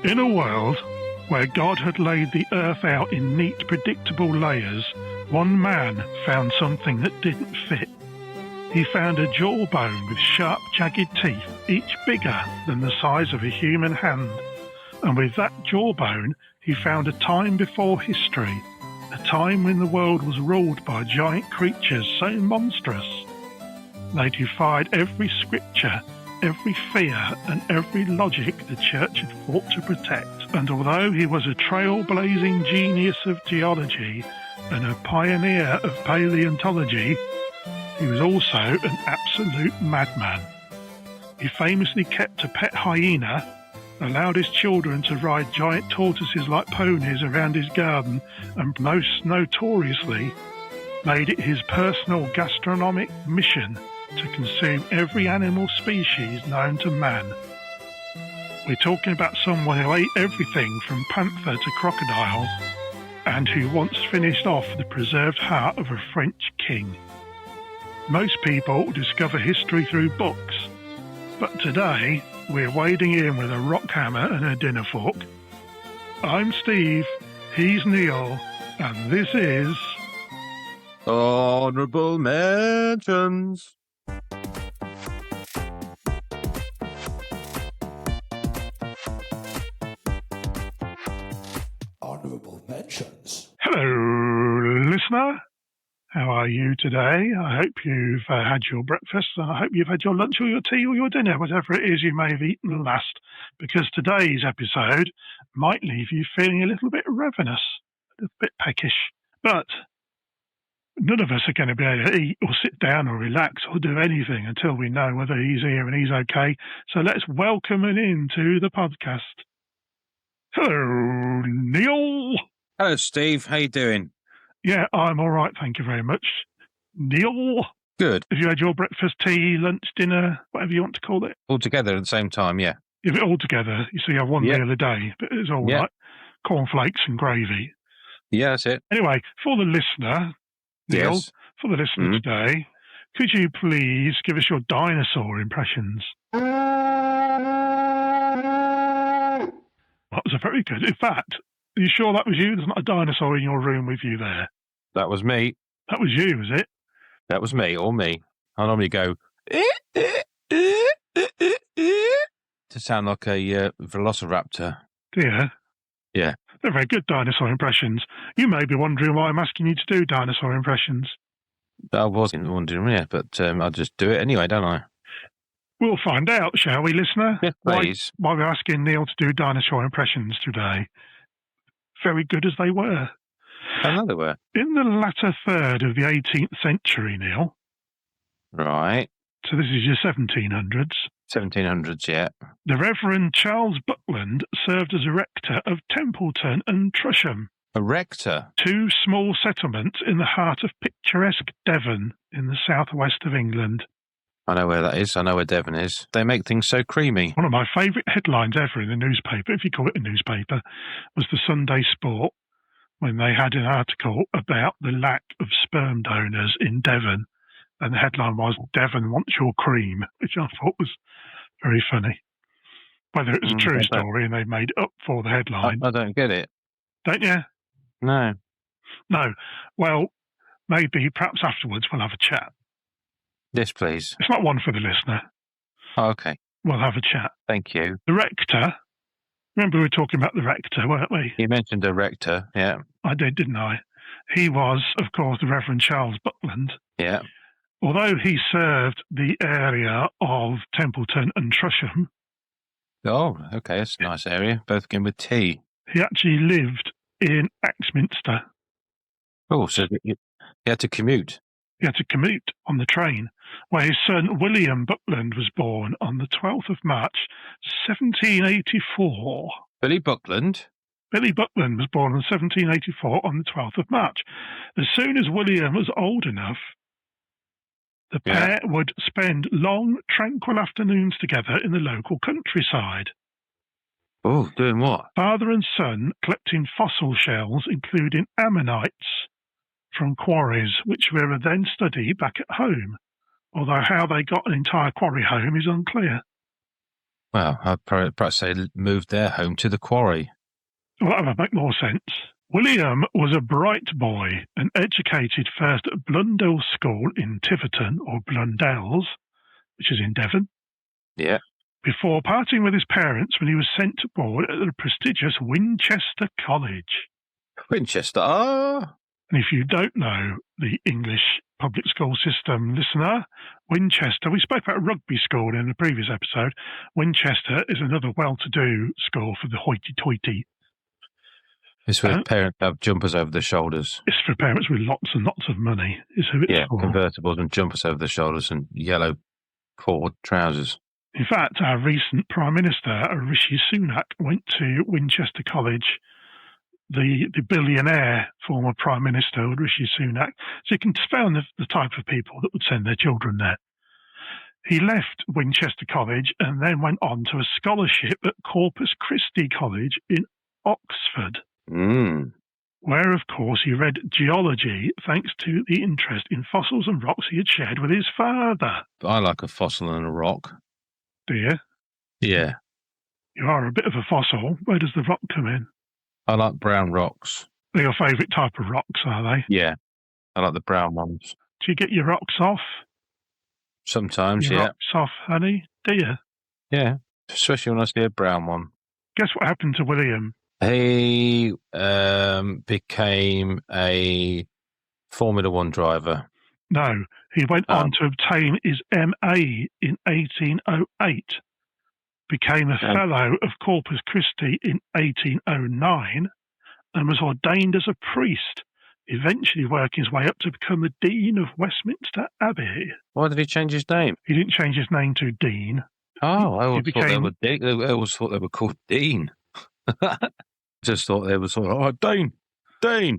In a world where God had laid the earth out in neat, predictable layers, one man found something that didn't fit. He found a jawbone with sharp, jagged teeth, each bigger than the size of a human hand. And with that jawbone, he found a time before history, a time when the world was ruled by giant creatures so monstrous. They defied every scripture, every fear and every logic the church had fought to protect. And although he was a trailblazing genius of geology and a pioneer of paleontology, he was also an absolute madman. He famously kept a pet hyena, allowed his children to ride giant tortoises like ponies around his garden, and most notoriously made it his personal gastronomic mission to consume every animal species known to man. We're talking about someone who ate everything from panther to crocodile, and who once finished off the preserved heart of a French king. Most people discover history through books, but today we're wading in with a rock hammer and a dinner fork. I'm Steve, he's Neil, and this is Honourable Mentions. Honourable Mentions. Hello, listener. How are you today? I hope you've had your breakfast. I hope you've had your lunch or your tea or your dinner, whatever it is you may have eaten last, because today's episode might leave you feeling a little bit ravenous, a little bit peckish. But none of us are going to be able to eat or sit down or relax or do anything until we know whether he's here and he's okay. So let's welcome him into the podcast. Hello, Neil. Hello, Steve. How you doing? Yeah, I'm all right, thank you very much. Neil? Good. Have you had your breakfast, tea, lunch, dinner, whatever you want to call it? All together at the same time, yeah. If it all together, you see, you have one meal a day, but it's all right. Cornflakes and gravy. Yeah, that's it. Anyway, for the listener, Neil, for the listener today, could you please give us your dinosaur impressions? That was a very good. In fact, are you sure that was you? There's not a dinosaur in your room with you there. That was me. That was you, was it? That was me, all me. I normally go to sound like a velociraptor. Yeah. Yeah. They're very good dinosaur impressions. You may be wondering why I'm asking you to do dinosaur impressions. I wasn't wondering, yeah, but I'll just do it anyway, don't I? We'll find out, shall we, listener? Yes, please. Why we're asking Neil to do dinosaur impressions today. Very good as they were. I know they were. In the latter third of the 18th century, Neil. Right. So this is your 1700s. 1700s, yeah. The Reverend Charles Buckland served as a rector of Templeton and Trusham. A rector? Two small settlements in the heart of picturesque Devon in the southwest of England. I know where that is. I know where Devon is. They make things so creamy. One of my favourite headlines ever in the newspaper, if you call it a newspaper, was the Sunday Sport, when they had an article about the lack of sperm donors in Devon. And the headline was, "Devon wants your cream," which I thought was very funny. Whether it was a true story and they made it up for the headline. I don't get it. Don't you? No. No. Well, maybe perhaps afterwards we'll have a chat. Yes, please. It's not one for the listener. Oh, okay. We'll have a chat. Thank you. The rector, remember we were talking about the rector, weren't we? You mentioned a rector, yeah. I did, didn't I? He was, of course, the Reverend Charles Buckland. Yeah. Although he served the area of Templeton and Trusham. Oh, okay, that's a nice area. Both begin with T. He actually lived in Axminster. Oh, so he had to commute. He had to commute on the train, where his son William Buckland was born on the 12th of March, 1784. Billy Buckland? Billy Buckland was born in 1784 on the 12th of March. As soon as William was old enough, The pair would spend long, tranquil afternoons together in the local countryside. Oh, doing what? Father and son collecting fossil shells, including ammonites, from quarries, which were then studied back at home, although how they got an entire quarry home is unclear. Well, I'd perhaps say moved their home to the quarry. Well, that would make more sense. William was a bright boy and educated first at Blundell School in Tiverton, or Blundell's, which is in Devon. Yeah. Before parting with his parents when he was sent to board at the prestigious Winchester College. Winchester, ah! And if you don't know the English public school system, listener, Winchester, we spoke about a rugby school in the previous episode. Winchester is another well-to-do school for the hoity-toity. It's where parents have jumpers over their shoulders. It's for parents with lots and lots of money. Is who it's for. Convertibles and jumpers over their shoulders and yellow cord trousers. In fact, our recent Prime Minister, Rishi Sunak, went to Winchester College. The billionaire former Prime Minister, Rishi Sunak. So you can found the type of people that would send their children there. He left Winchester College and then went on to a scholarship at Corpus Christi College in Oxford, where, of course, he read geology thanks to the interest in fossils and rocks he had shared with his father. I like a fossil and a rock. Do you? Yeah. You are a bit of a fossil. Where does the rock come in? I like brown rocks. They're your favourite type of rocks, are they? Yeah. I like the brown ones. Do you get your rocks off? Sometimes, your rocks off, honey? Do you? Yeah. Especially when I see a brown one. Guess what happened to William? He became a Formula One driver. No, he went on to obtain his MA in 1808, became a Fellow of Corpus Christi in 1809, and was ordained as a priest, eventually working his way up to become the Dean of Westminster Abbey. Why did he change his name? He didn't change his name to Dean. Oh, I always thought they were called Dean. Just thought they were sort of, Dean.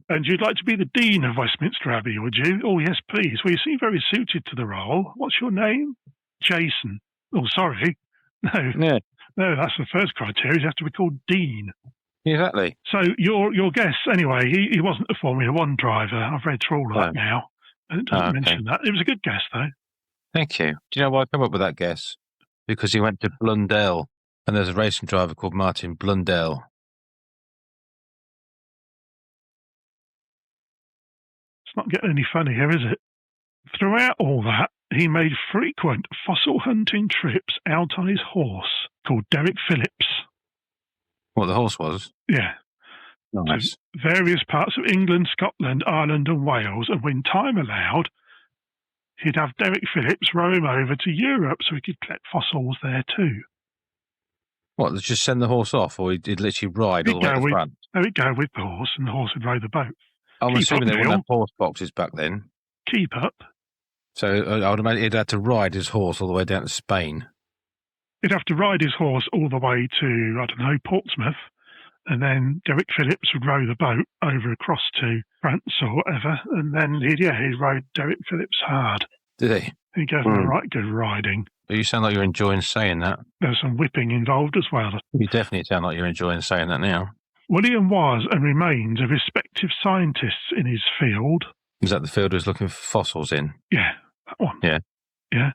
And you'd like to be the Dean of Westminster Abbey, would you? Oh, yes, please. Well, you seem very suited to the role. What's your name? Jason. Oh, sorry. No. Yeah. No, that's the first criteria. You have to be called Dean. Exactly. So your guess, anyway, he wasn't a Formula One driver. I've read through all of that now. And it doesn't mention that. It was a good guess, though. Thank you. Do you know why I come up with that guess? Because he went to Blundell, and there's a racing driver called Martin Blundell. It's not getting any funnier, is it? Throughout all that, he made frequent fossil hunting trips out on his horse, called Derek Phillips. What, the horse was? Yeah. Nice. To various parts of England, Scotland, Ireland and Wales, and when time allowed, he'd have Derek Phillips row him over to Europe so he could collect fossils there too. What, just send the horse off, or he'd literally ride all the way to the front? No, he'd go with the horse, and the horse would row the boat. I'm assuming they wouldn't have horse boxes back then. Keep up. So I would imagine he'd have to ride his horse all the way down to Spain. He'd have to ride his horse all the way to, I don't know, Portsmouth, and then Derek Phillips would row the boat over across to France or whatever, and then he rode Derek Phillips hard. Did he? He gave him a right good riding. But you sound like you're enjoying saying that. There's some whipping involved as well. You definitely sound like you're enjoying saying that now. William was and remains a respected scientist in his field. Is that the field he was looking for fossils in? Yeah, that one. Yeah. Yeah.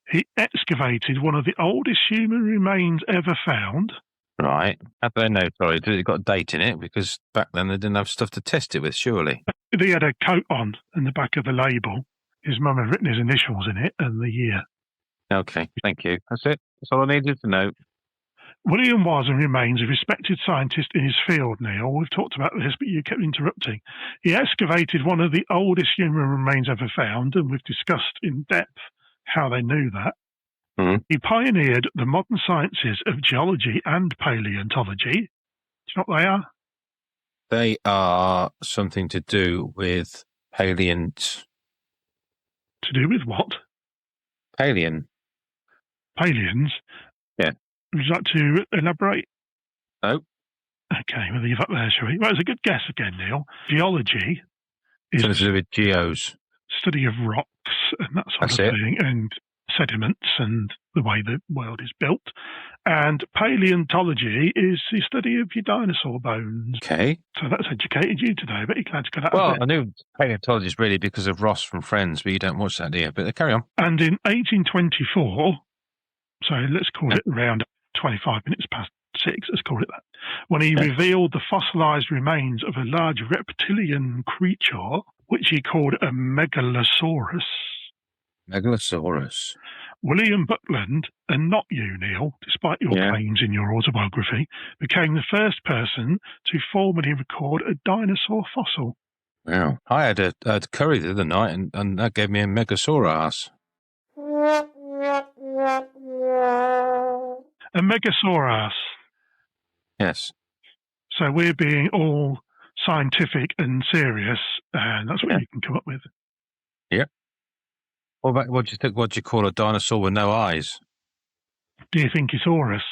He excavated one of the oldest human remains ever found. Right. How do they know? Sorry, did it got a date in it? Because back then they didn't have stuff to test it with, surely. He had a coat on in the back of the label. His mum had written his initials in it and the year. Okay, thank you. That's it. That's all I needed to know. William was and remains a respected scientist in his field, Neil. We've talked about this, but you kept interrupting. He excavated one of the oldest human remains ever found, and we've discussed in depth how they knew that. Mm-hmm. He pioneered the modern sciences of geology and paleontology. Do you know what they are? They are something to do with paleont. To do with what? Paleon. Paleons? Yeah. Would you like to elaborate? No. Okay, we'll leave that there, shall we? Well, it's a good guess again, Neil. Geology is something to do with geos. Study of rocks. rocks and that sort That's of it. thing, and sediments and the way the world is built. And paleontology is the study of your dinosaur bones. Okay. So that's educated you today. But you're glad to get out Well, of it. I knew paleontologist really because of Ross from Friends, but you don't watch that, do you? But carry on. And in 1824, so let's call it around 25 minutes past 6, let's call it that, when he revealed the fossilized remains of a large reptilian creature, which he called a Megalosaurus. Megalosaurus. William Buckland, and not you, Neil, despite your claims in your autobiography, became the first person to formally record a dinosaur fossil. Wow. I had a curry the other night, and that gave me a Megasaurus. A Megasaurus. Yes. So we're being all scientific and serious, and that's what you can come up with. Yep. What do you think? What do you call a dinosaur with no eyes? Do you think Isaurus?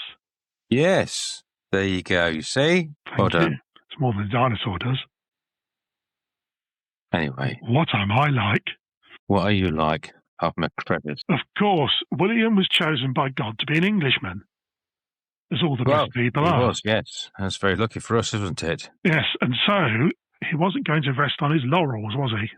Yes. There you go. You see? Thank you. It's more than a dinosaur does. Anyway. What am I like? What are you like? Apart from a crevice. Of course, William was chosen by God to be an Englishman, as all the best people are. He was, yes. That's very lucky for us, isn't it? Yes, and so he wasn't going to rest on his laurels, was he?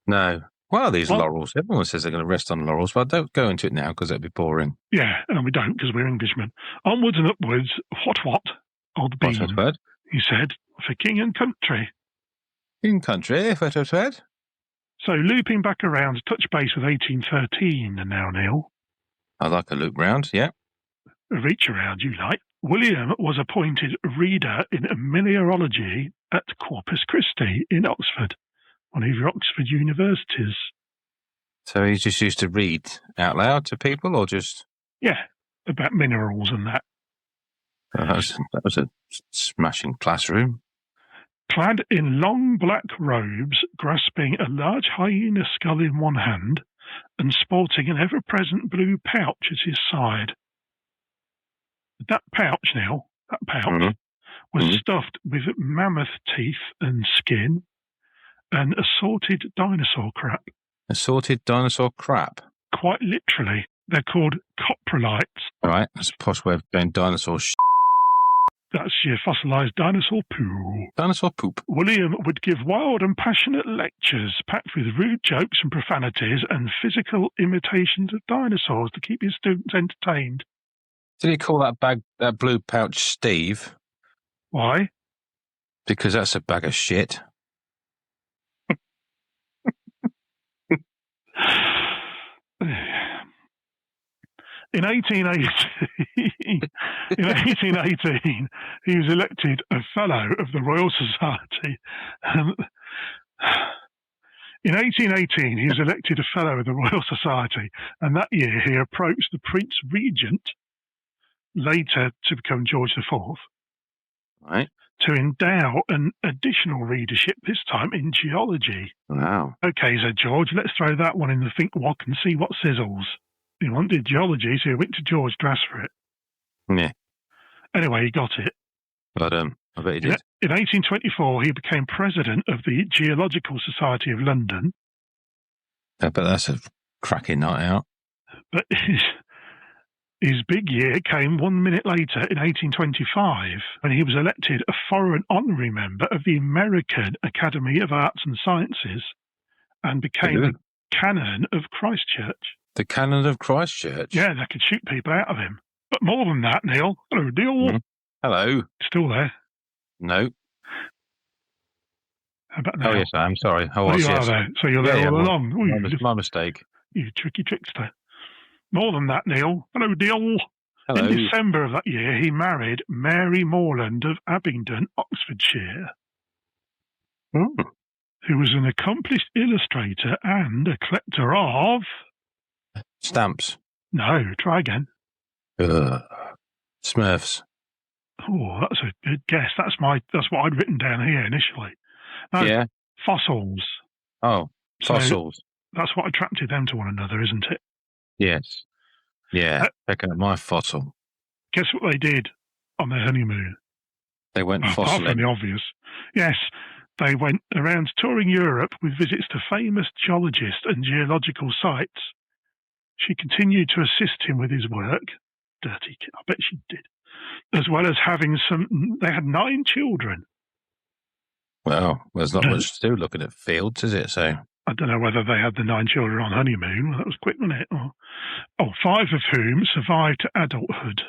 No. Well, these laurels. Everyone says they're going to rest on laurels, but don't go into it now because that'd be boring. Yeah, and we don't because we're Englishmen. Onwards and upwards, what? Old bean, he said, for king and country. King country, what? So looping back around to touch base with 1813 now, Neil. I like a loop round, yeah. A reach around, you like. William was appointed reader in mineralogy at Corpus Christi in Oxford, one of your Oxford universities. So he just used to read out loud to people, or just... Yeah, about minerals and that. That was a smashing classroom. Clad in long black robes, grasping a large hyena skull in one hand, and sporting an ever-present blue pouch at his side. That pouch, Neil, was stuffed with mammoth teeth and skin and assorted dinosaur crap. Assorted dinosaur crap? Quite literally. They're called coprolites. All right, that's a posh way of saying dinosaur That's your fossilized dinosaur poo. Dinosaur poop. William would give wild and passionate lectures packed with rude jokes and profanities and physical imitations of dinosaurs to keep his students entertained. Did he call that blue pouch Steve? Why? Because that's a bag of shit. In 1818, he was elected a Fellow of the Royal Society. In 1818, he was elected a Fellow of the Royal Society, and that year he approached the Prince Regent, later to become George IV, right, to endow an additional readership, this time in geology. Wow. Okay, said George, let's throw that one in the think wok and see what sizzles. He wanted geology, so he went to George to ask for it. Yeah. Anyway, he got it. But I bet he did. In 1824, he became president of the Geological Society of London. I bet that's a cracking night out. But his big year came 1 minute later in 1825, when he was elected a foreign honorary member of the American Academy of Arts and Sciences and became the Canon of Christchurch. The Canon of Christchurch? Yeah, they could shoot people out of him. But more than that, Neil. Hello, Neil. Mm-hmm. Hello. Still there? No. How about now? Oh, yes, I am. Sorry. You are there. So you're there all along. My mistake. You tricky trickster. More than that, Neil. Hello, Neil. Hello. In December of that year, he married Mary Morland of Abingdon, Oxfordshire, who was an accomplished illustrator and a collector of... Stamps. No, try again. Smurfs. Oh, that's a good guess. That's what I'd written down here initially. No, yeah. Fossils. Oh, fossils. So that's what attracted them to one another, isn't it? Yes. Yeah. Picking up my fossil. Guess what they did on their honeymoon? They went fossiling. Apart from the obvious. Yes, They went around touring Europe with visits to famous geologists and geological sites. She continued to assist him with his work. Dirty kid, I bet she did. As well as having they had 9 children. Well, there's not much to do looking at fields, is it? So I don't know whether they had the 9 children on honeymoon. Well, that was quick, wasn't it? 5 of whom survived to adulthood.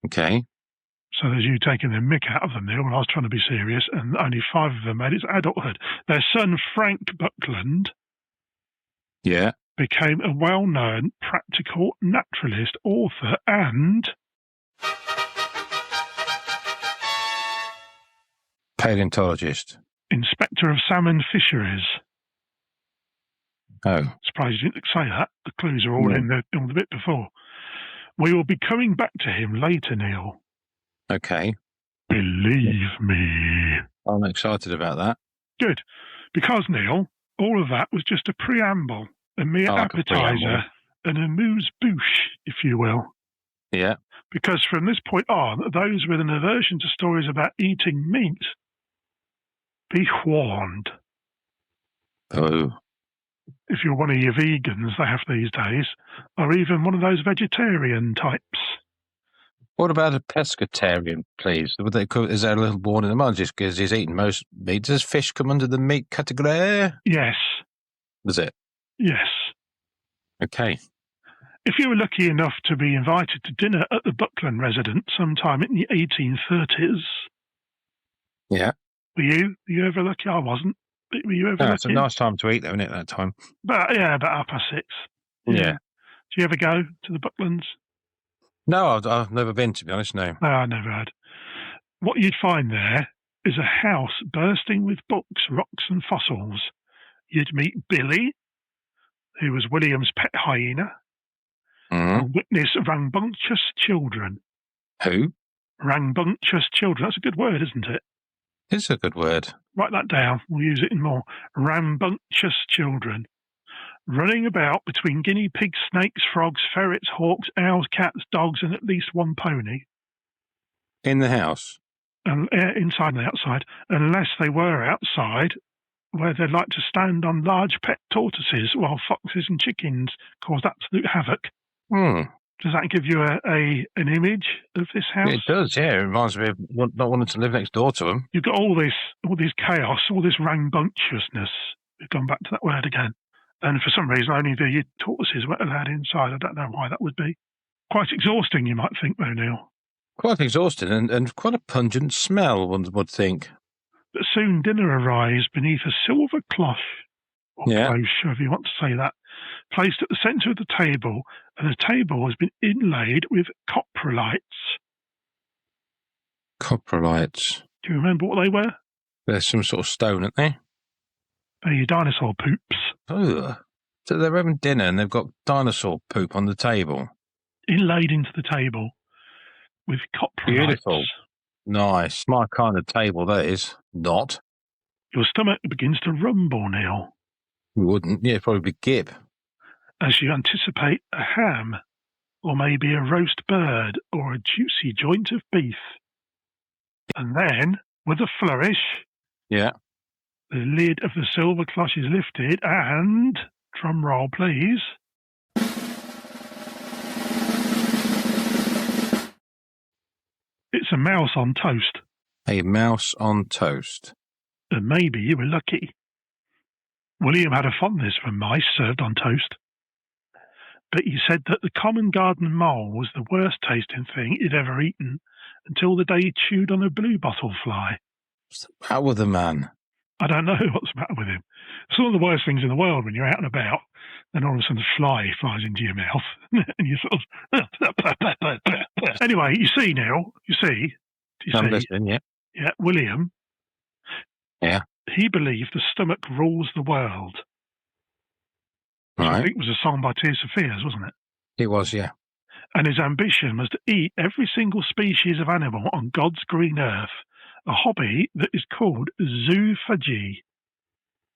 Okay. So there's you taking the mick out of them there when I was trying to be serious, and only 5 of them made it to adulthood. Their son, Frank Buckland, became a well-known practical naturalist, author, and paleontologist. Inspector of salmon fisheries. Oh. Surprised you didn't say that. The clues are all in the bit before. We will be coming back to him later, Neil. Okay. Believe me. I'm excited about that. Good. Because, Neil, all of that was just a preamble, a mere appetizer, and a amuse-bouche, if you will. Yeah. Because from this point on, those with an aversion to stories about eating meat, be warned. Oh. If you're one of your vegans they have these days, or even one of those vegetarian types. What about a pescatarian, please? Is there a little warning in the mind just because he's eating most meat? Does fish come under the meat category? Yes. Does it? Yes. Okay. If you were lucky enough to be invited to dinner at the Buckland residence sometime in the 1830s. Yeah. Were you? Were you ever lucky? I wasn't. Were you ever lucky? It's a nice time to eat, though, isn't it, that time? About 6:30. Yeah. Do you ever go to the Bucklands? No, I've never been, to be honest, no. No, I never had. What you'd find there is a house bursting with books, rocks and fossils. You'd meet Billy, who was William's pet hyena, and witness rambunctious children. Who? Rambunctious children. That's a good word, isn't it? It's a good word. Write that down. We'll use it in more. Rambunctious children. Running about between guinea pigs, snakes, frogs, ferrets, hawks, owls, cats, dogs, and at least 1 pony. In the house? Inside and outside, unless they were outside, where they'd like to stand on large pet tortoises while foxes and chickens caused absolute havoc. Does that give you an image of this house? It does, yeah. It reminds me of not wanting to live next door to them. You've got all this chaos, all this rambunctiousness. We've gone back to that word again. And for some reason, only the tortoises were allowed inside. I don't know why that would be. Quite exhausting, you might think, though, Neil. Quite exhausting and quite a pungent smell, one would think. But soon dinner arrives beneath a silver cloche, or cloche, however you want to say that, placed at the centre of the table, and the table has been inlaid with coprolites. Coprolites. Do you remember what they were? They're some sort of stone, aren't they? They're your dinosaur poops. Ugh. So they're having dinner and they've got dinosaur poop on the table. Inlaid into the table with coprolites. Beautiful. Nice. My kind of table, that is. Not. Your stomach begins to rumble, Neil. You wouldn't. Yeah, it'd probably be Gib. As you anticipate a ham, or maybe a roast bird, or a juicy joint of beef. And then, with a flourish, the lid of the silver cloche is lifted and, drum roll please, it's a mouse on toast. A mouse on toast. And maybe you were lucky. William had a fondness for mice served on toast. But he said that the common garden mole was the worst tasting thing he'd ever eaten until the day he chewed on a bluebottle fly. What's the matter with the man? I don't know what's the matter with him. It's one of the worst things in the world when you're out and about, then all of a sudden a fly flies into your mouth, and you sort of... Anyway, you see now, I'm listening, yeah. Yeah, William. Yeah. He believed the stomach rules the world. Which I think was a song by Tears for Fears, wasn't it? It was, yeah. And his ambition was to eat every single species of animal on God's green earth, a hobby that is called zoophagy.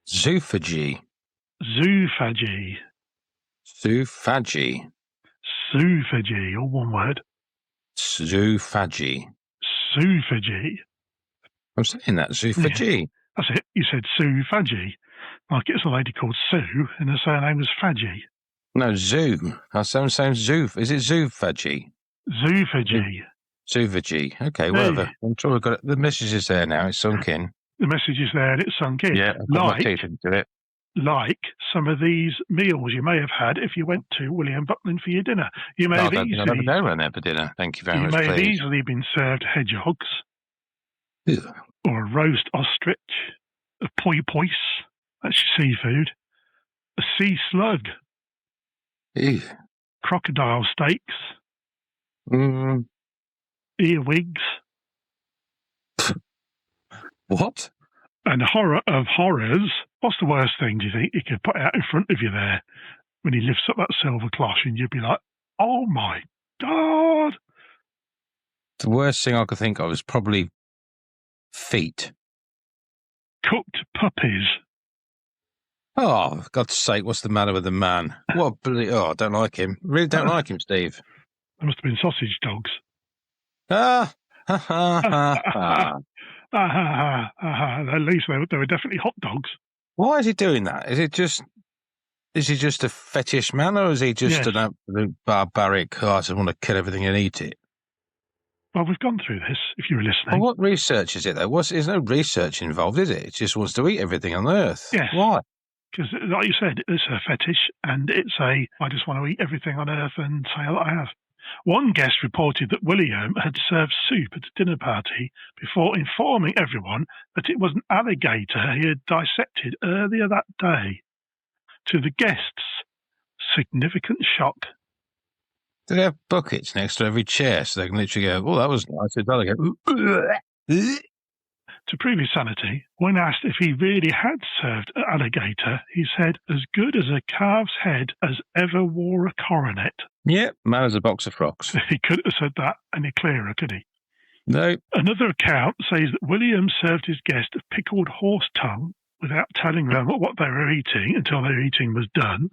Zoophagy? Zoophagy. Zoophagy. Zoophagy, all one word. Zoophagy. Zoophagy. I'm saying that, Zoophagy. That's it. You said Zoophagy. Like it's a lady called Sue, and her surname was Fadgy. No, zoo. I sound Zoof. Is it Zoophagy? Zoophagy. Zoophagy. Okay, whatever. I'm sure we've got it. The message is there now. It's sunk in. The message is there and it's sunk in. Yeah, I've got my teeth into it. Like some of these meals you may have had if you went to William Buckland for your dinner. You may have easily... I'll never go around there for dinner. Thank you very much, You may have easily been served hedgehogs. Ew. Or a roast ostrich. A poi pois. That's your seafood. A sea slug. Ew. Crocodile steaks. Earwigs. What? And horror of horrors. What's the worst thing, do you think, you could put out in front of you there when he lifts up that silver cloche and you'd be like, oh my God. The worst thing I could think of is probably feet. Cooked puppies. Oh, for God's sake, what's the matter with the man? What? I don't like him. Really don't like him, Steve. There must have been sausage dogs. Ah, ha, ha, ha, ha. At least they were definitely hot dogs. Why is he doing that? Is he just a fetish man, or is he just an absolute barbaric? I just want to kill everything and eat it. Well, we've gone through this. If you were listening, well, what research is it though? There's no research involved, is it? It just wants to eat everything on Earth. Yes. Why? Because, like you said, it's a fetish, and it's I just want to eat everything on Earth and say that I have. One guest reported that William had served soup at a dinner party before informing everyone that it was an alligator he had dissected earlier that day. To the guests' significant shock. Do they have buckets next to every chair so they can literally go, oh, that was nice. They'll go, to prove his sanity, when asked if he really had served an alligator, he said, as good as a calf's head as ever wore a coronet. Yep, man as a box of frocks. He couldn't have said that any clearer, could he? No. Another account says that William served his guest a pickled horse tongue without telling them what they were eating until their eating was done.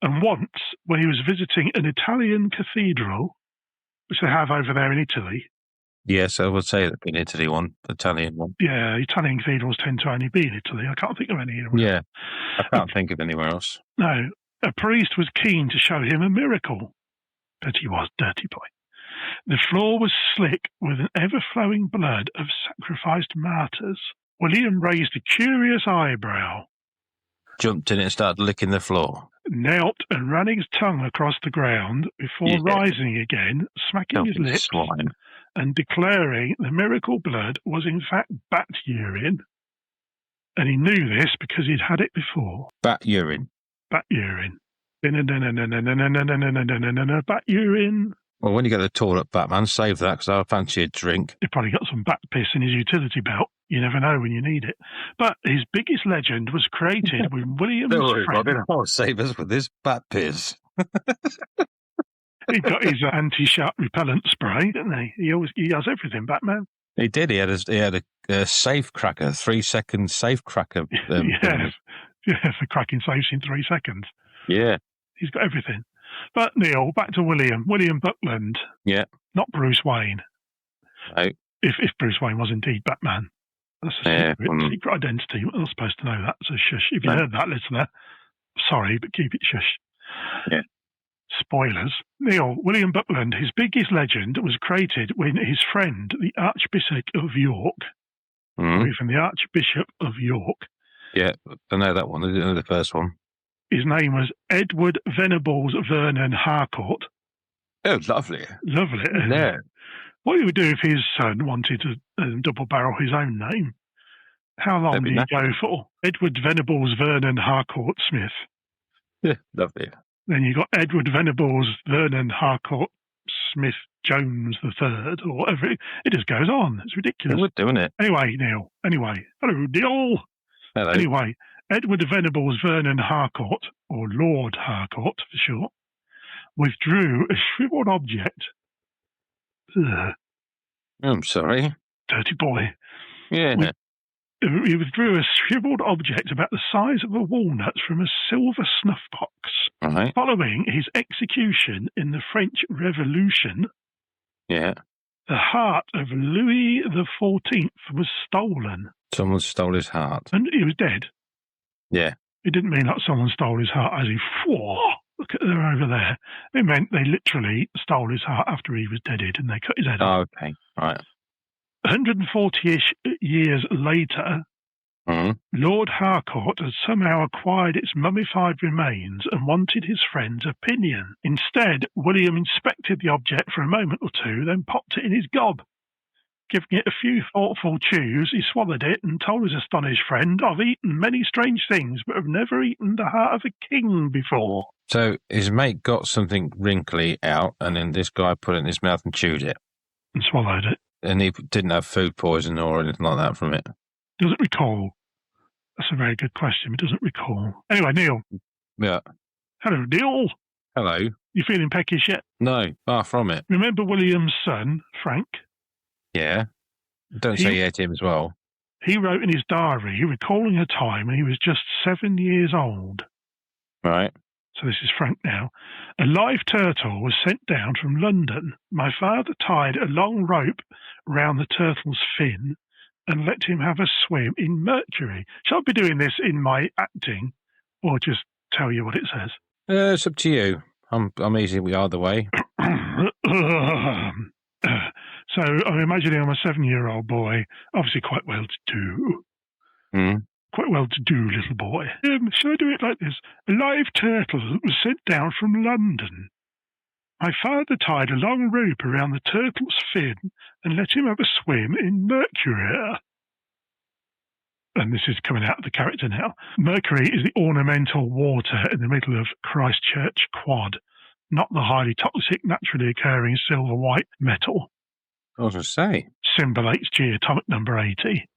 And once, when he was visiting an Italian cathedral, which they have over there in Italy. Yes, I would say that in Italy Italian one. Yeah, Italian cathedrals tend to only be in Italy. I can't think of any here. Yeah, I can't think of anywhere else. No, a priest was keen to show him a miracle. But he was, dirty boy. The floor was slick with an ever-flowing blood of sacrificed martyrs. William raised a curious eyebrow. Jumped in it and started licking the floor. Knelt and ran his tongue across the ground before rising again, smacking his lips, swine. And declaring the miracle blood was in fact bat urine. And he knew this because he'd had it before. Bat urine. Bat urine. Bat urine. Well, when you get the toilet, Batman, save that because I'll fancy a drink. He probably got some bat piss in his utility belt. You never know when you need it. But his biggest legend was created when William's friend... I'll save us with this bat piss. He got his anti-shark repellent spray, didn't he? He has everything, Batman. He did. He had a safe cracker, 3-second safe cracker. Yeah, for cracking safes in 3 seconds. Yeah. He's got everything. But, Neil, back to William. William Buckland. Yeah. Not Bruce Wayne. No. If Bruce Wayne was indeed Batman. That's a secret identity. We're not supposed to know that, so shush. If you heard that, listener, sorry, but keep it shush. Yeah. Spoilers. Neil, William Buckland, his biggest legend was created when his friend, the Archbishop of York, from the Archbishop of York. Yeah, I know that one. I didn't know the first one. His name was Edward Venables Vernon Harcourt. Oh, lovely. Lovely. Yeah. What he would do if his son wanted to double barrel his own name? How long did he go for? Edward Venables Vernon Harcourt Smith. Yeah, lovely. Then you got Edward Venables Vernon Harcourt Smith Jones III, or whatever. It just goes on. It's ridiculous. We're doing it. Anyway, Neil. Hello, Neil. Hello. Anyway, Edward Venables Vernon Harcourt, or Lord Harcourt for short, withdrew a shriveled object. Ugh. I'm sorry. Dirty boy. Yeah. He withdrew a shriveled object about the size of a walnut from a silver snuff box. Right. Following his execution in the French Revolution. Yeah. The heart of Louis XIV was stolen. Someone stole his heart. And he was dead. Yeah. It didn't mean that someone stole his heart as he, whoa, look at her over there. It meant they literally stole his heart after he was deaded and they cut his head off. Oh, okay. Right. 140-ish years later, Lord Harcourt had somehow acquired its mummified remains and wanted his friend's opinion. Instead, William inspected the object for a moment or two, then popped it in his gob. Giving it a few thoughtful chews, he swallowed it and told his astonished friend, "I've eaten many strange things, but have never eaten the heart of a king before." So his mate got something wrinkly out, and then this guy put it in his mouth and chewed it. And swallowed it. And he didn't have food poisoning or anything like that from it. Doesn't recall. That's a very good question. He doesn't recall. Anyway, Neil. Yeah. Hello, Neil. Hello. You feeling peckish yet? No, far from it. Remember William's son, Frank? Yeah. Don't say he ate him as well. He wrote in his diary, recalling a time when he was just 7 years old. Right. So this is Frank now. A live turtle was sent down from London. My father tied a long rope round the turtle's fin and let him have a swim in mercury. Shall I be doing this in my acting or just tell you what it says? It's up to you. I'm easy either way. So I'm imagining I'm a 7-year-old boy, obviously quite well-to-do. Quite well-to-do little boy. Shall I do it like this? A live turtle was sent down from London. My father tied a long rope around the turtle's fin and let him have a swim in mercury. And this is coming out of the character now. Mercury is the ornamental water in the middle of Christchurch Quad, not the highly toxic, naturally occurring silver-white metal. I was going to say. Symbol Hg atomic number 80.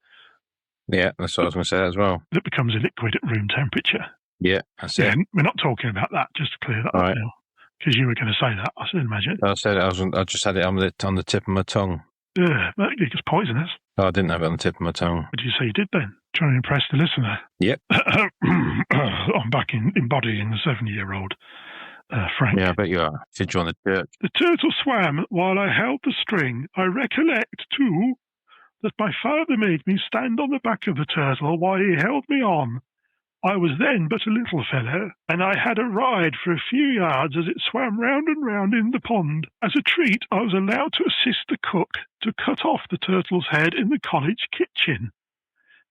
Yeah, that's what I was going to say as well. That becomes a liquid at room temperature. Yeah, that's it. We're not talking about that, just to clear that up now. Because you were going to say that, I should imagine. I said it. I just had it on the tip of my tongue. Yeah, it's poisonous. Oh, I didn't have it on the tip of my tongue. What did you say you did then? Trying to impress the listener. Yep. I'm back embodying the 7-year-old Frank. Yeah, I bet you are. Did you on the church? The turtle swam while I held the string. I recollect, too, that my father made me stand on the back of the turtle while he held me on. I was then but a little fellow, and I had a ride for a few yards as it swam round and round in the pond. As a treat, I was allowed to assist the cook to cut off the turtle's head in the college kitchen.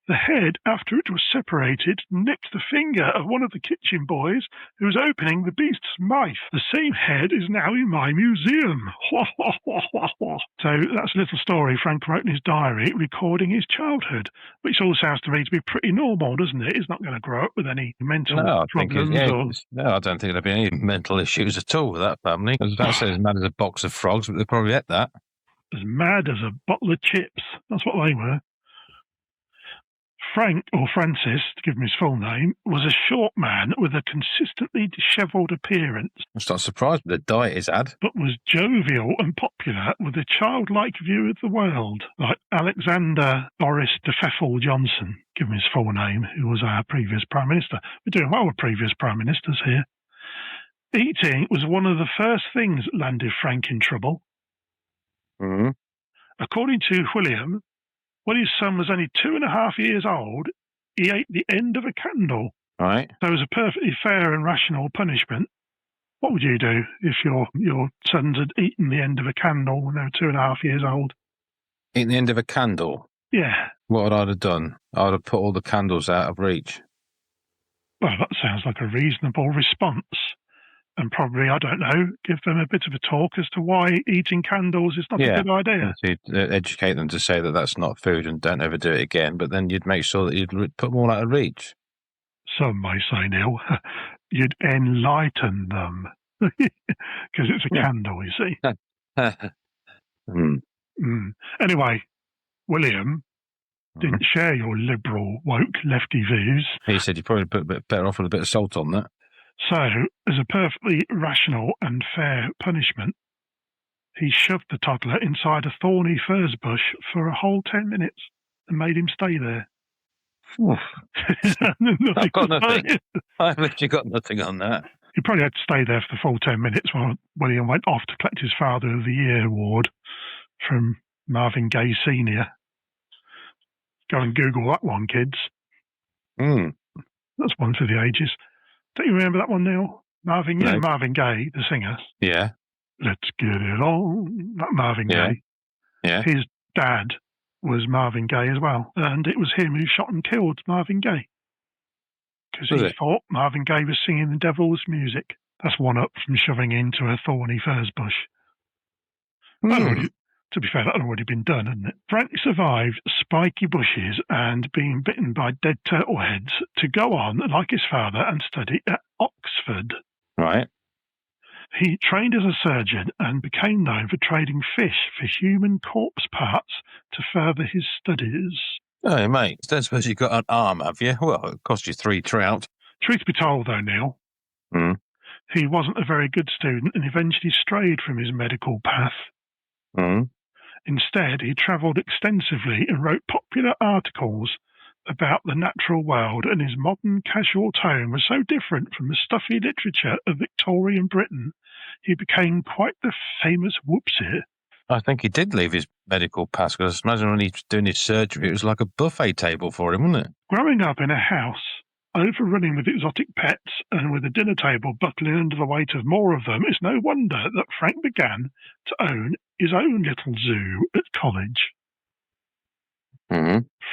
The head, after it was separated, nicked the finger of one of the kitchen boys who was opening the beast's mouth. The same head is now in my museum. So that's a little story Frank wrote in his diary, recording his childhood, which all sounds to me to be pretty normal, doesn't it? He's not going to grow up with any mental problems. No, I don't think there'll be any mental issues at all with that family. That's as mad as a box of frogs, but they probably ate that. As mad as a bottle of chips. That's what they were. Frank, or Francis, to give him his full name, was a short man with a consistently dishevelled appearance. I'm not surprised with the diet he's had. But was jovial and popular with a childlike view of the world, like Alexander Boris de Pfeffel Johnson, give him his full name, who was our previous Prime Minister. We're doing well with previous Prime Ministers here. Eating was one of the first things that landed Frank in trouble. Mm-hmm. According to William, when his son was only 2.5 years old, he ate the end of a candle. Right. So as a perfectly fair and rational punishment, what would you do if your sons had eaten the end of a candle when they were 2.5 years old? Eaten the end of a candle? Yeah. What would I have done? I would have put all the candles out of reach. Well, that sounds like a reasonable response. And probably, I don't know, give them a bit of a talk as to why eating candles is not a good idea. So you'd educate them to say that that's not food and don't ever do it again, but then you'd make sure that you'd put them all out of reach. Some may say, Neil, you'd enlighten them. Because it's a candle, you see. Anyway, William didn't share your liberal, woke, lefty views. He said you'd probably put a bit better off with a bit of salt on that. So, as a perfectly rational and fair punishment, he shoved the toddler inside a thorny furze bush for a whole 10 minutes and made him stay there. I've got nothing. I've literally got nothing on that. He probably had to stay there for the full 10 minutes while William went off to collect his Father of the Year award from Marvin Gaye Sr. Go and Google that one, kids. That's one for the ages. Don't you remember that one, Neil? Marvin Gaye, the singer. Yeah. Let's get it on. That Marvin Gaye. Yeah. His dad was Marvin Gaye as well. And it was him who shot and killed Marvin Gaye. Because he thought Marvin Gaye was singing the devil's music. That's one up from shoving into a thorny furze bush. To be fair, that had already been done, hadn't it? Frank survived spiky bushes and being bitten by dead turtle heads to go on, like his father, and study at Oxford. Right. He trained as a surgeon and became known for trading fish for human corpse parts to further his studies. Oh, mate, I don't suppose you've got an arm, have you? Well, it cost you 3 trout. Truth be told, though, Neil, he wasn't a very good student and eventually strayed from his medical path. Instead, he travelled extensively and wrote popular articles about the natural world, and his modern casual tone was so different from the stuffy literature of Victorian Britain, he became quite the famous whoopsie. I think he did leave his medical path, because I imagine when he was doing his surgery, it was like a buffet table for him, wasn't it? Growing up in a house overrunning with exotic pets and with a dinner table buckling under the weight of more of them, it's no wonder that Frank began to own his own little zoo at college.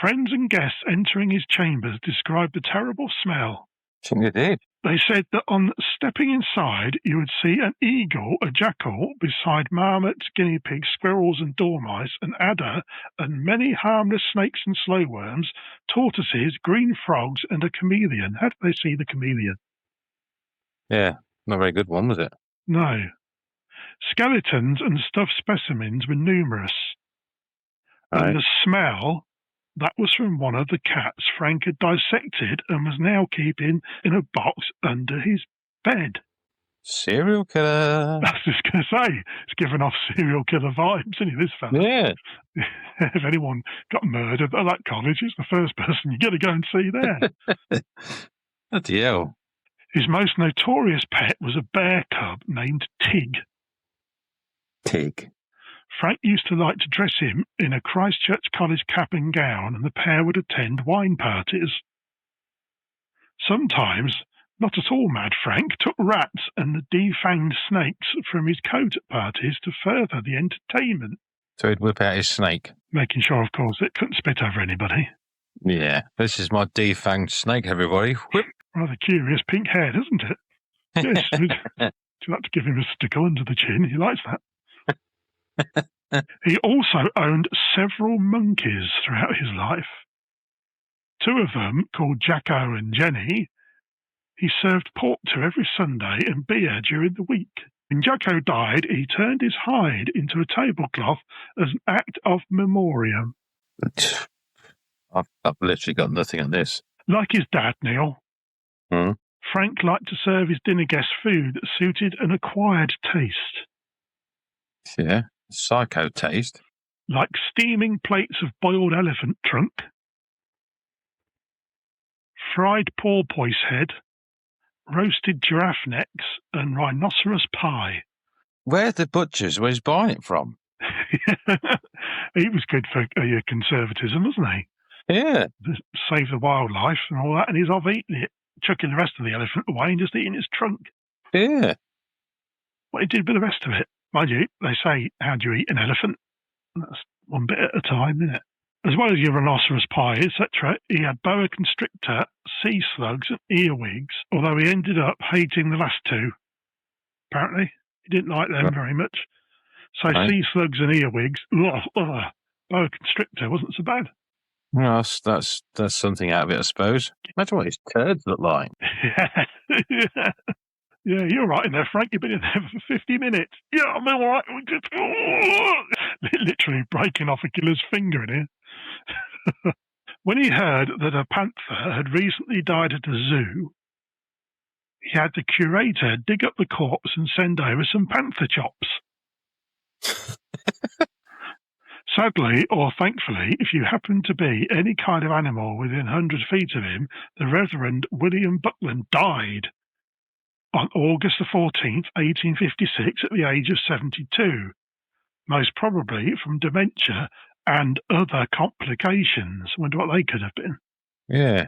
Friends and guests entering his chambers described the terrible smell. I think they did. They said that on stepping inside, you would see an eagle, a jackal, beside marmots, guinea pigs, squirrels and dormice, an adder, and many harmless snakes and slowworms, tortoises, green frogs, and a chameleon. How did they see the chameleon? Yeah, not a very good one, was it? No. Skeletons and stuffed specimens were numerous. Right. And the smell, that was from one of the cats Frank had dissected and was now keeping in a box under his bed. Serial killer. I was just going to say, it's giving off serial killer vibes, isn't it, this fella? Yeah. If anyone got murdered at that college, it's the first person you got to go and see there. Bloody hell. His most notorious pet was a bear cub named Tig. Tig. Frank used to like to dress him in a Christchurch College cap and gown, and the pair would attend wine parties. Sometimes, not at all mad Frank took rats and the defanged snakes from his coat at parties to further the entertainment. So he'd whip out his snake. Making sure, of course, it couldn't spit over anybody. Yeah. This is my defanged snake, everybody. Whip. Rather curious pink head, isn't it? Yes. You'll have to give him a stickle under the chin. He likes that. He also owned several monkeys throughout his life. 2 of them, called Jacko and Jenny, he served pork to every Sunday and beer during the week. When Jacko died, he turned his hide into a tablecloth as an act of memoriam. I've literally got nothing on this. Like his dad, Neil, Frank liked to serve his dinner guests food that suited an acquired taste. Yeah, psycho taste. Like steaming plates of boiled elephant trunk, fried porpoise head, roasted giraffe necks, and rhinoceros pie. Where's the butchers? Where's he buying it from? He was good for your conservatism, wasn't he? Yeah. Save the wildlife and all that, and he's off eating it, chucking the rest of the elephant away and just eating its trunk. Yeah. What he did with the rest of it. Mind you, they say, how do you eat an elephant? That's one bit at a time, isn't it? As well as your rhinoceros pie, etc., he had boa constrictor, sea slugs, and earwigs, although he ended up hating the last 2. Apparently, he didn't like them very much. So sea slugs and earwigs, boa constrictor wasn't so bad. Well, that's something out of it, I suppose. Imagine what his turds look like. Yeah, you're right in there, Frank. You've been in there for 50 minutes. Yeah, I'm all right. Literally breaking off a killer's finger in here. When he heard that a panther had recently died at a zoo, he had the curator dig up the corpse and send over some panther chops. Sadly, or thankfully, if you happen to be any kind of animal within 100 feet of him, the Reverend William Buckland died on August the 14th, 1856, at the age of 72. most probably from dementia and other complications. Wonder what they could have been. Yeah.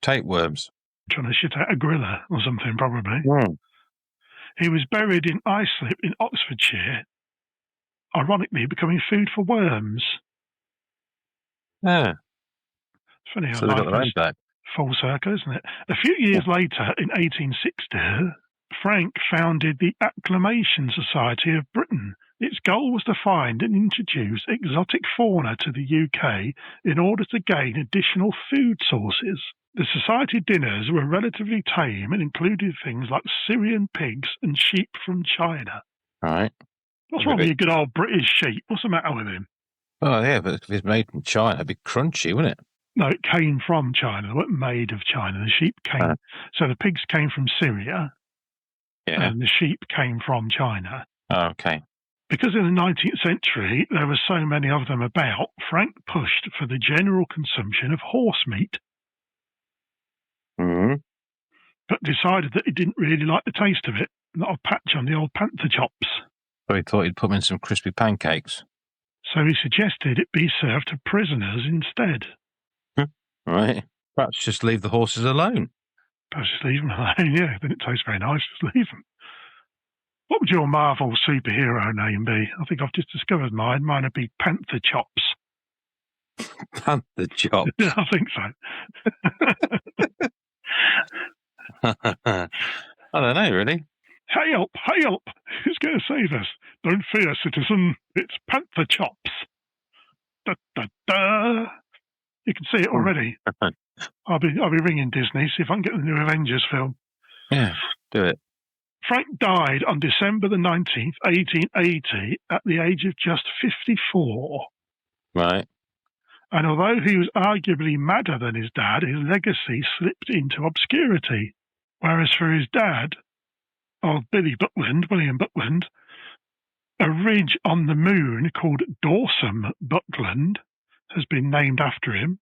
Tapeworms. Trying to shit out a griller or something, probably. Mm. He was buried in Islip in Oxfordshire, ironically becoming food for worms. Yeah. It's funny how So they got life their own is back. full circle, isn't it? A few years later, in 1860, Frank founded the Acclimation Society of Britain. Its goal was to find and introduce exotic fauna to the UK in order to gain additional food sources. The society dinners were relatively tame and included things like Syrian pigs and sheep from China. Right. What's wrong with your good old British sheep? What's the matter with him? Oh, yeah, but if it's made in China, it'd be crunchy, wouldn't it? No, it came from China. They weren't made of China. The sheep came... So the pigs came from Syria, and the sheep came from China. Oh, okay. Because in the 19th century there were so many of them about, Frank pushed for the general consumption of horse meat, but decided that he didn't really like the taste of it. Not a patch on the old panther chops. So he thought he'd put them in some crispy pancakes. So he suggested it be served to prisoners instead. Right. Perhaps just leave the horses alone. Perhaps just leave them alone, yeah. Then it tastes very nice, just leave them. What would your Marvel superhero name be? I think I've just discovered mine. Mine would be Panther Chops. Panther Chops? Yeah, I think so. I don't know, really. Help! Help! Who's going to save us? Don't fear, citizen. It's Panther Chops. Da, da, da. You can see it already. I'll be ringing Disney, see if I can get the new Avengers film. Yeah, do it. Frank died on December the 19th, 1880, at the age of just 54. Right. And although he was arguably madder than his dad, his legacy slipped into obscurity. Whereas for his dad, old William Buckland, a ridge on the moon called Dorsum Buckland has been named after him.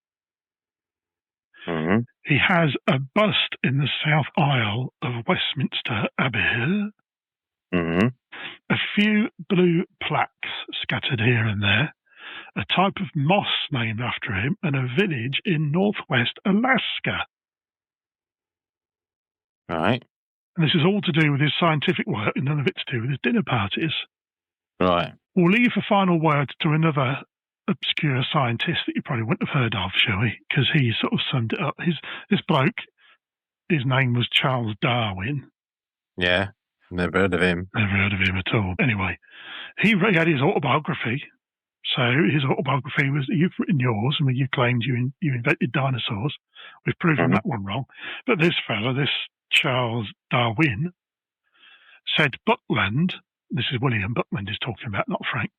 Mm-hmm. He has a bust in the south aisle of Westminster Abbey. Mm-hmm. A few blue plaques scattered here and there, a type of moss named after him, and a village in northwest Alaska. Right. And this is all to do with his scientific work and none of it to do with his dinner parties. Right. We'll leave the final word to another obscure scientist that you probably wouldn't have heard of, shall we? Because he sort of summed it up. This bloke, his name was Charles Darwin. Yeah, never heard of him. Never heard of him at all. Anyway, he had his autobiography. So his autobiography was, you've written yours, and you claimed you invented dinosaurs. We've proven that one wrong. But this fella, this Charles Darwin, said Buckland, this is William Buckland he's talking about, not Frank,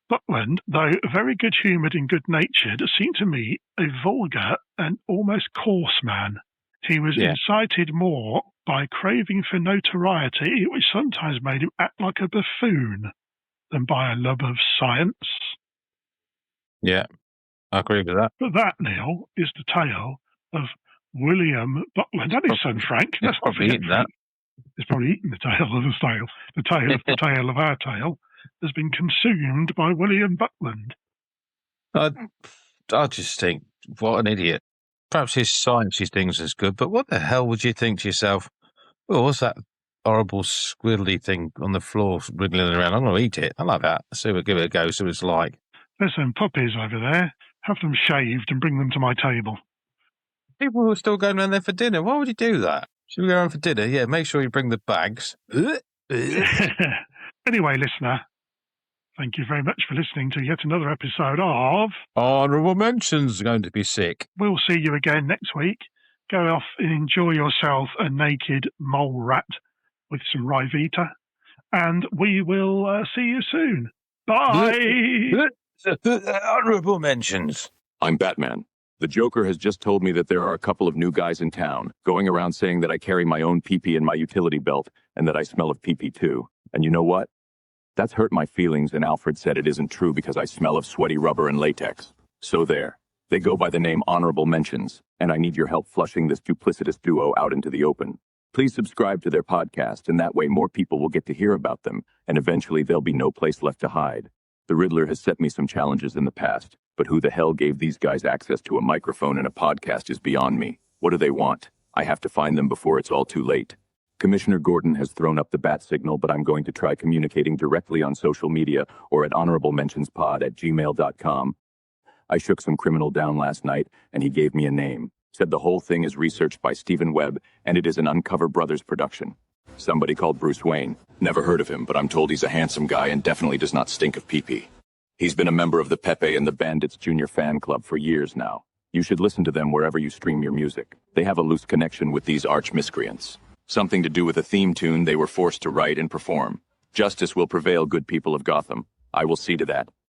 Buckland, though very good-humoured and good-natured, seemed to me a vulgar and almost coarse man. He was incited more by craving for notoriety, which sometimes made him act like a buffoon, than by a love of science. Yeah, I agree with that. But that, Neil, is the tale of William Buckland and his son Frank. He's probably eaten that. He's probably eaten the tail of his tail. The tail of the tail of our tail has been consumed by William Buckland. I just think, what an idiot. Perhaps his sciencey things is good, but what the hell would you think to yourself? Oh, what's that horrible squiddly thing on the floor wriggling around? I'm going to eat it. I like that. Give it a go, see what it's like. There's some puppies over there. Have them shaved and bring them to my table. People who are still going around there for dinner, why would you do that? Should we go around for dinner? Yeah, make sure you bring the bags. Anyway, listener, thank you very much for listening to yet another episode of Honourable Mentions. Going to be sick. We'll see you again next week. Go off and enjoy yourself a naked mole rat with some Ryvita, and we will see you soon. Bye! Honourable Mentions. I'm Batman. The Joker has just told me that there are a couple of new guys in town, going around saying that I carry my own pee-pee in my utility belt, and that I smell of pee-pee too. And you know what? That's hurt my feelings, and Alfred said it isn't true because I smell of sweaty rubber and latex. So there. They go by the name Honorable Mentions, and I need your help flushing this duplicitous duo out into the open. Please subscribe to their podcast, and that way more people will get to hear about them, and eventually there'll be no place left to hide. The Riddler has set me some challenges in the past, but who the hell gave these guys access to a microphone and a podcast is beyond me. What do they want? I have to find them before it's all too late. Commissioner Gordon has thrown up the bat signal, but I'm going to try communicating directly on social media or at honorablementionspod@gmail.com. I shook some criminal down last night, and he gave me a name. Said the whole thing is researched by Stephen Webb, and it is an Uncover Brothers production. Somebody called Bruce Wayne. Never heard of him, but I'm told he's a handsome guy and definitely does not stink of pee-pee. He's been a member of the Pepe and the Bandits Junior fan club for years now. You should listen to them wherever you stream your music. They have a loose connection with these arch miscreants. Something to do with a theme tune they were forced to write and perform. Justice will prevail, good people of Gotham. I will see to that.